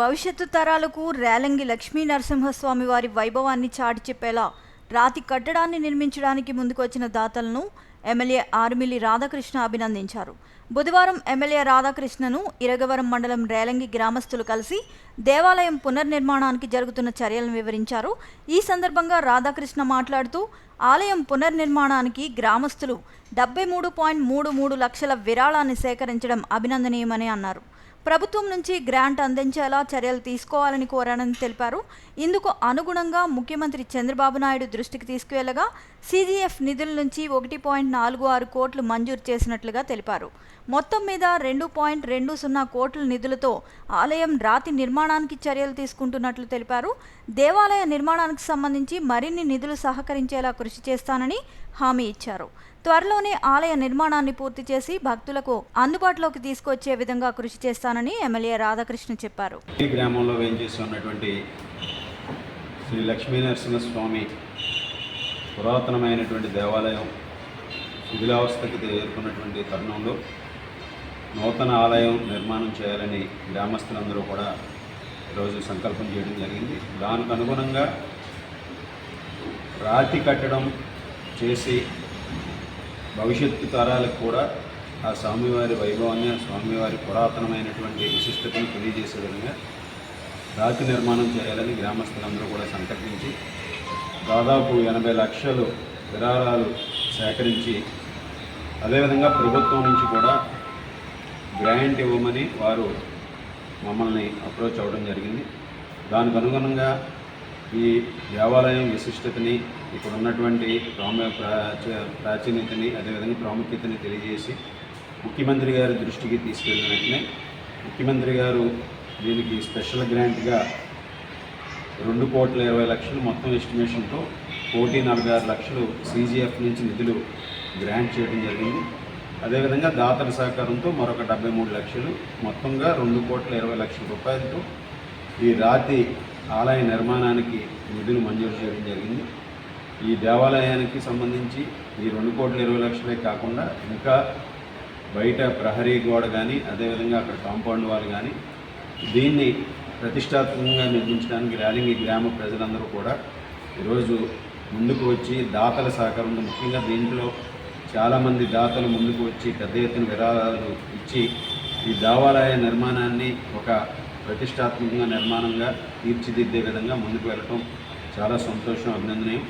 భవిష్యత్తు తరాలకు రేలంగి లక్ష్మీ నరసింహస్వామి వారి వైభవాన్ని చాటి చెప్పేలా రాతి కట్టడాన్ని నిర్మించడానికి ముందుకొచ్చిన దాతలను ఎమ్మెల్యే ఆర్మిలి రాధాకృష్ణ అభినందించారు. బుధవారం ఎమ్మెల్యే రాధాకృష్ణను ఇరగవరం మండలం రేలంగి గ్రామస్తులు కలిసి దేవాలయం పునర్నిర్మాణానికి జరుగుతున్న చర్యలను వివరించారు. ఈ సందర్భంగా రాధాకృష్ణ మాట్లాడుతూ ఆలయం పునర్నిర్మాణానికి గ్రామస్తులు 73.33 లక్షల విరాళాన్ని సేకరించడం అభినందనీయమని అన్నారు. ప్రభుత్వం నుంచి గ్రాంట్ అందించేలా చర్యలు తీసుకోవాలని కోరానని తెలిపారు. ఇందుకు అనుగుణంగా ముఖ్యమంత్రి చంద్రబాబు నాయుడు దృష్టికి తీసుకువెళ్లగా CGF నిధుల నుంచి 1.46 కోట్లు మంజూరు చేసినట్లుగా తెలిపారు. మొత్తం మీద 2.20 కోట్ల నిధులతో ఆలయం రాతి నిర్మాణానికి చర్యలు తీసుకుంటున్నట్లు తెలిపారు. దేవాలయ నిర్మాణానికి సంబంధించి మరిన్ని నిధులు సహకరించేలా కృషి చేస్తానని హామీ ఇచ్చారు. త్వరలోనే ఆలయ నిర్మాణాన్ని పూర్తి చేసి భక్తులకు అందుబాటులోకి తీసుకొచ్చే విధంగా కృషి చేస్తానని ఎమ్మెల్యే రాధాకృష్ణ చెప్పారు. ఈ గ్రామంలో వేయించేస్తున్నటువంటి శ్రీ లక్ష్మీనరసింహస్వామి పురాతనమైనటువంటి దేవాలయం శిథిలావస్థకి చేరుకున్నటువంటి తరుణంలో నూతన ఆలయం నిర్మాణం చేయాలని గ్రామస్తులందరూ కూడా ఈరోజు సంకల్పం చేయడం జరిగింది. దానికి అనుగుణంగా రాతి కట్టడం చేసి భవిష్యత్తు తరాలకు కూడా ఆ స్వామివారి వైభవాన్ని, ఆ స్వామివారి పురాతనమైనటువంటి విశిష్టతను తెలియజేసే విధంగా రాతి నిర్మాణం చేయాలని గ్రామస్తులందరూ కూడా సంకల్పించి దాదాపు 80 లక్షలు విరాళాలు సేకరించి అదేవిధంగా ప్రభుత్వం నుంచి కూడా గ్రాంట్ ఇవ్వమని వారు మమ్మల్ని అప్రోచ్ అవ్వడం జరిగింది. దానికి అనుగుణంగా ఈ దేవాలయం విశిష్టతని, ఇక్కడ ఉన్నటువంటి ప్రాచీనతని, అదేవిధంగా ప్రాముఖ్యతని తెలియజేసి ముఖ్యమంత్రి గారి దృష్టికి తీసుకెళ్ళిన వెంటనే ముఖ్యమంత్రి గారు దీనికి స్పెషల్ గ్రాంట్గా 2,20,00,000 మొత్తం ఎస్టిమేషన్తో 1,46,00,000 CGF నుంచి నిధులు గ్రాంట్ చేయడం జరిగింది. అదేవిధంగా దాతల సహకారంతో మరొక 73 లక్షలు, మొత్తంగా 2,20,00,000 రూపాయలతో ఈ రాతి ఆలయ నిర్మాణానికి నిధులు మంజూరు చేయడం జరిగింది. ఈ దేవాలయానికి సంబంధించి ఈ 2,20,00,000 కాకుండా ఇంకా బయట ప్రహరీ గోడ కానీ, అదేవిధంగా అక్కడ కాంపౌండ్ వాల్ కానీ, దీన్ని ప్రతిష్టాత్మకంగా నిర్మించడానికి రేలంగి గ్రామ ప్రజలందరూ కూడా ఈరోజు ముందుకు వచ్చి దాతల సహకారంతో, ముఖ్యంగా దీంట్లో చాలామంది దాతలు ముందుకు వచ్చి పెద్ద ఎత్తున విరాళాలు ఇచ్చి ఈ దేవాలయ నిర్మాణాన్ని ఒక ప్రతిష్టాత్మకంగా నిర్మాణంగా తీర్చిదిద్దే విధంగా ముందుకు వెళ్ళటం చాలా సంతోషం, అభినందనీయం.